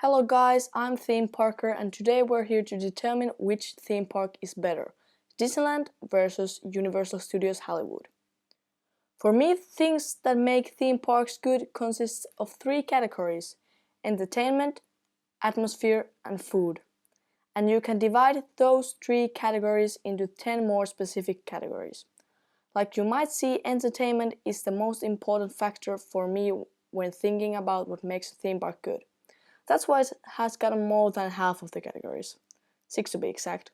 Hello guys, I'm Theme Parker and today we're here to determine which theme park is better, Disneyland versus Universal Studios Hollywood. For me, things that make theme parks good consists of three categories: entertainment, atmosphere and food. And you can divide those three categories into 10 more specific categories. Like you might see, entertainment is the most important factor for me when thinking about what makes a theme park good. That's why it has gotten more than half of the categories, 6 to be exact.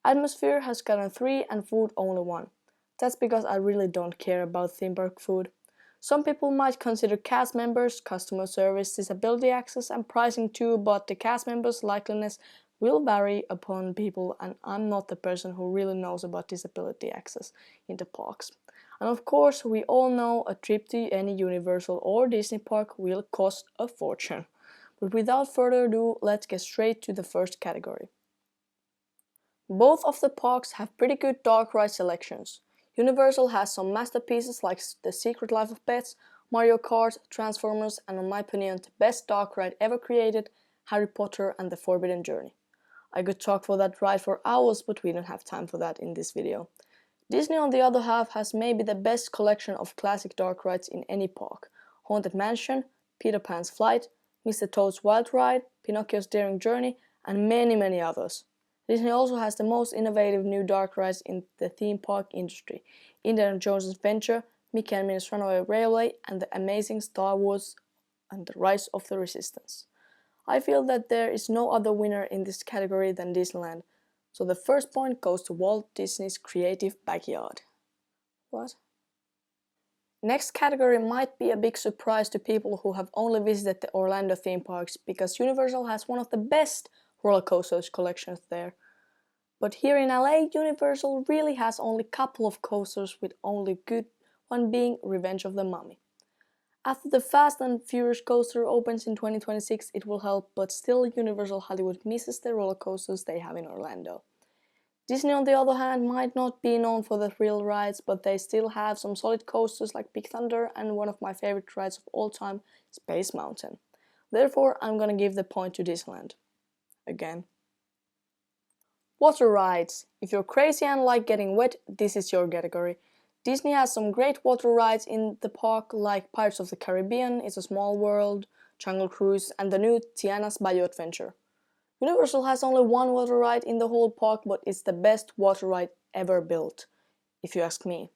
Atmosphere has gotten 3 and food only 1. That's because I really don't care about theme park food. Some people might consider cast members, customer service, disability access and pricing too, but the cast members' likeliness will vary upon people and I'm not the person who really knows about disability access in the parks. And of course, we all know a trip to any Universal or Disney park will cost a fortune. But without further ado, let's get straight to the first category. Both of the parks have pretty good dark ride selections. Universal has some masterpieces like The Secret Life of Pets, Mario Kart, Transformers and in my opinion the best dark ride ever created, Harry Potter and the Forbidden Journey. I could talk for that ride for hours, but we don't have time for that in this video. Disney on the other half has maybe the best collection of classic dark rides in any park. Haunted Mansion, Peter Pan's Flight, Mr. Toad's Wild Ride, Pinocchio's Daring Journey and many others. Disney also has the most innovative new dark rides in the theme park industry. Indiana Jones' Adventure, Mickey and Minnie's Runaway Railway and the amazing Star Wars and the Rise of the Resistance. I feel that there is no other winner in this category than Disneyland, so the first point goes to Walt Disney's creative backyard. What? Next category might be a big surprise to people who have only visited the Orlando theme parks because Universal has one of the best Rollercoasters collections there. But here in LA, Universal really has only a couple of coasters with only good one being Revenge of the Mummy. After the Fast and Furious coaster opens in 2026, it will help, but still Universal Hollywood misses the roller coasters they have in Orlando. Disney on the other hand might not be known for the thrill rides, but they still have some solid coasters like Big Thunder and one of my favorite rides of all time, Space Mountain. Therefore, I'm gonna give the point to Disneyland. Again. Water rides. If you're crazy and like getting wet, this is your category. Disney has some great water rides in the park like Pirates of the Caribbean, It's a Small World, Jungle Cruise and the new Tiana's Bayou Adventure. Universal has only one water ride in the whole park, but it's the best water ride ever built, if you ask me.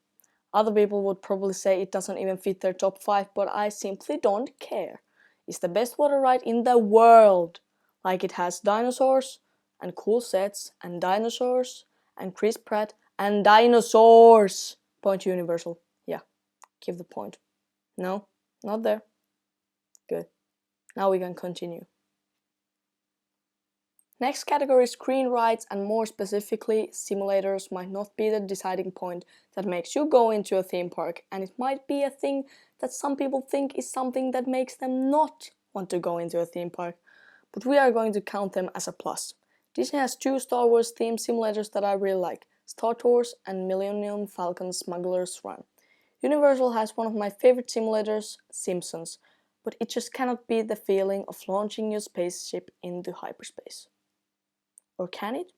Other people would probably say it doesn't even fit their top 5, but I simply don't care. It's the best water ride in the world. Like it has dinosaurs and cool sets and dinosaurs and Chris Pratt and dinosaurs. Point to Universal. Yeah, give the point. No, not there. Good. Now we can continue. Next category, screen rides and more specifically simulators might not be the deciding point that makes you go into a theme park, and it might be a thing that some people think is something that makes them not want to go into a theme park, but we are going to count them as a plus. Disney has 2 Star Wars themed simulators that I really like, Star Tours and Millennium Falcon Smuggler's Run. Universal has one of my favorite simulators, Simpsons, but it just cannot beat the feeling of launching your spaceship into hyperspace. Or can it?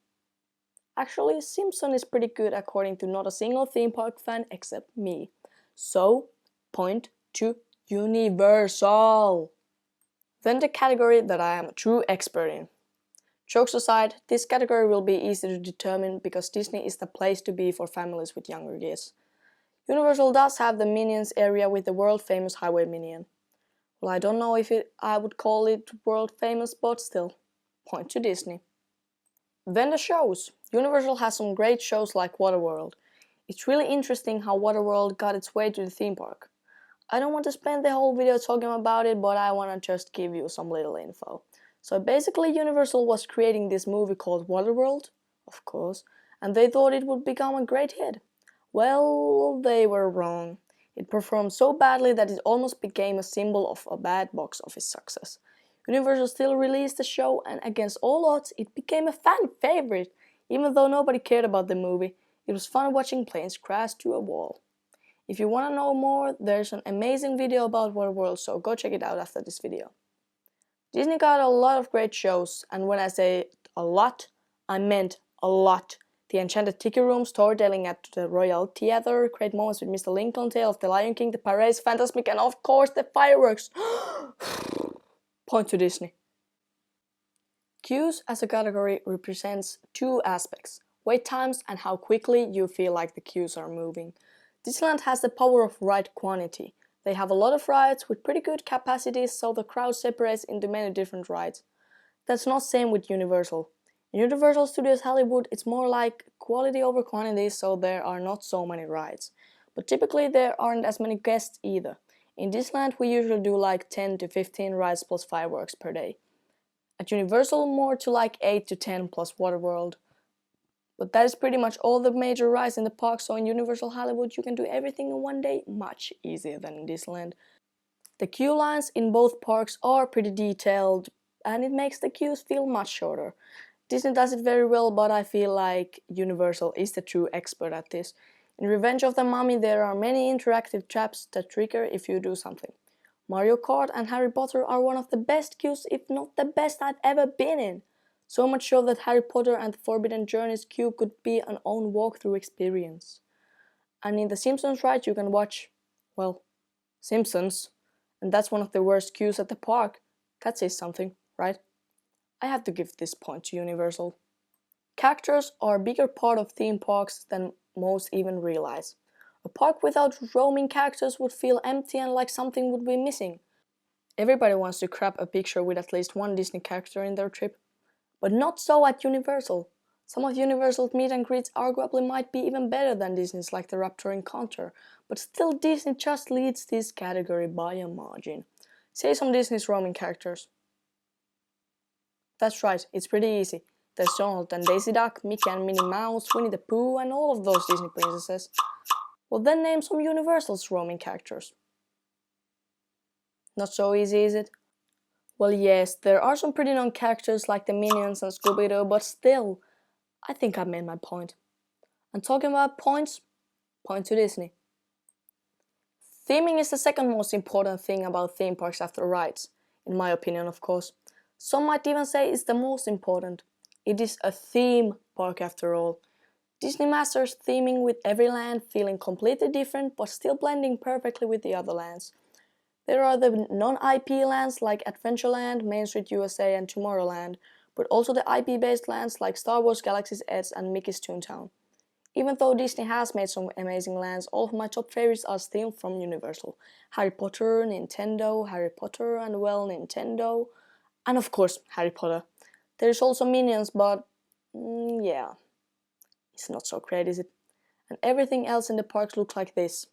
Actually, Simpson is pretty good according to not a single theme park fan except me. So, point to Universal. Then the category that I am a true expert in. Jokes aside, this category will be easy to determine because Disney is the place to be for families with younger kids. Universal does have the Minions area with the world famous Highway Minion. Well, I don't know if I would call it world famous, but still, point to Disney. Then the shows. Universal has some great shows like Waterworld. It's really interesting how Waterworld got its way to the theme park. I don't want to spend the whole video talking about it, but I want to just give you some little info. So basically Universal was creating this movie called Waterworld, of course, and they thought it would become a great hit. Well, they were wrong. It performed so badly that it almost became a symbol of a bad box office success. Universal still released the show and against all odds it became a fan favorite. Even though nobody cared about the movie, it was fun watching planes crash to a wall. If you want to know more, there's an amazing video about Waterworld, so go check it out after this video. Disney got a lot of great shows, and when I say a lot, I meant a lot. The Enchanted Tiki Room, storytelling at the Royal Theatre, great moments with Mr. Lincoln, Tale of the Lion King, the parades, Fantasmic, and of course the fireworks. Point to Disney. Queues as a category represents two aspects: wait times and how quickly you feel like the queues are moving. Disneyland has the power of ride quantity. They have a lot of rides with pretty good capacities, so the crowd separates into many different rides. That's not same with Universal. In Universal Studios Hollywood, it's more like quality over quantity, so there are not so many rides. But typically there aren't as many guests either. In Disneyland, we usually do like 10 to 15 rides plus fireworks per day. At Universal, more to like 8 to 10 plus Waterworld. But that is pretty much all the major rides in the park, so in Universal Hollywood you can do everything in one day, much easier than in Disneyland. The queue lines in both parks are pretty detailed, and it makes the queues feel much shorter. Disney does it very well, but I feel like Universal is the true expert at this. In Revenge of the Mummy there are many interactive traps that trigger if you do something. Mario Kart and Harry Potter are one of the best queues, if not the best I've ever been in. So much so that Harry Potter and the Forbidden Journeys queue could be an own walkthrough experience. And in the Simpsons ride you can watch, well, Simpsons. And that's one of the worst queues at the park. That says something, right? I have to give this point to Universal. Characters are a bigger part of theme parks than most even realize. A park without roaming characters would feel empty and like something would be missing. Everybody wants to grab a picture with at least one Disney character in their trip. But not so at Universal. Some of Universal's meet and greets arguably might be even better than Disney's, like the Raptor Encounter, but still Disney just leads this category by a margin. Say some Disney's roaming characters. That's right, it's pretty easy. There's Donald and Daisy Duck, Mickey and Minnie Mouse, Winnie the Pooh, and all of those Disney princesses. Well, then name some Universal's roaming characters. Not so easy, is it? Well, yes, there are some pretty known characters like the Minions and Scooby-Doo, but still, I think I made my point. And talking about points, point to Disney. Theming is the second most important thing about theme parks after rides, in my opinion, of course. Some might even say it's the most important. It is a theme park after all. Disney masters theming with every land feeling completely different but still blending perfectly with the other lands. There are the non-IP lands like Adventureland, Main Street USA and Tomorrowland, but also the IP-based lands like Star Wars Galaxy's Edge and Mickey's Toontown. Even though Disney has made some amazing lands, all of my top favorites are still from Universal. Harry Potter, Nintendo, Harry Potter and well, Nintendo, and of course Harry Potter. There's also Minions, but yeah, it's not so great, is it? And everything else in the parks looks like this.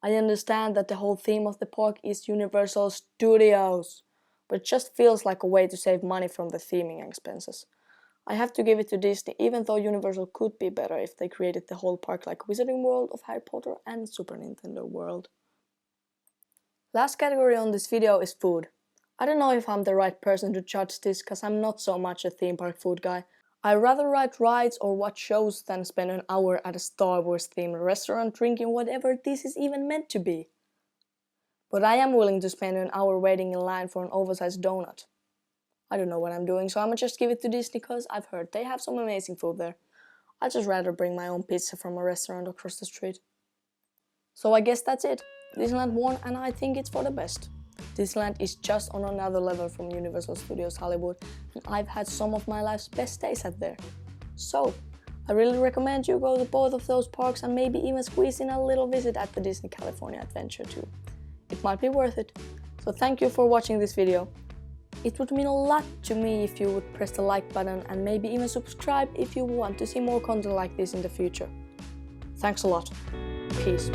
I understand that the whole theme of the park is Universal Studios, but it just feels like a way to save money from the theming expenses. I have to give it to Disney, even though Universal could be better if they created the whole park like Wizarding World of Harry Potter and Super Nintendo World. Last category on this video is food. I don't know if I'm the right person to judge this, cause I'm not so much a theme park food guy. I rather ride rides or watch shows than spend an hour at a Star Wars themed restaurant drinking whatever this is even meant to be. But I am willing to spend an hour waiting in line for an oversized donut. I don't know what I'm doing, so I'ma just give it to Disney cause I've heard they have some amazing food there. I'd just rather bring my own pizza from a restaurant across the street. So I guess that's it. Disneyland won and I think it's for the best. Disneyland is just on another level from Universal Studios Hollywood, and I've had some of my life's best days at there. So, I really recommend you go to both of those parks and maybe even squeeze in a little visit at the Disney California Adventure too. It might be worth it. So thank you for watching this video. It would mean a lot to me if you would press the like button and maybe even subscribe if you want to see more content like this in the future. Thanks a lot. Peace.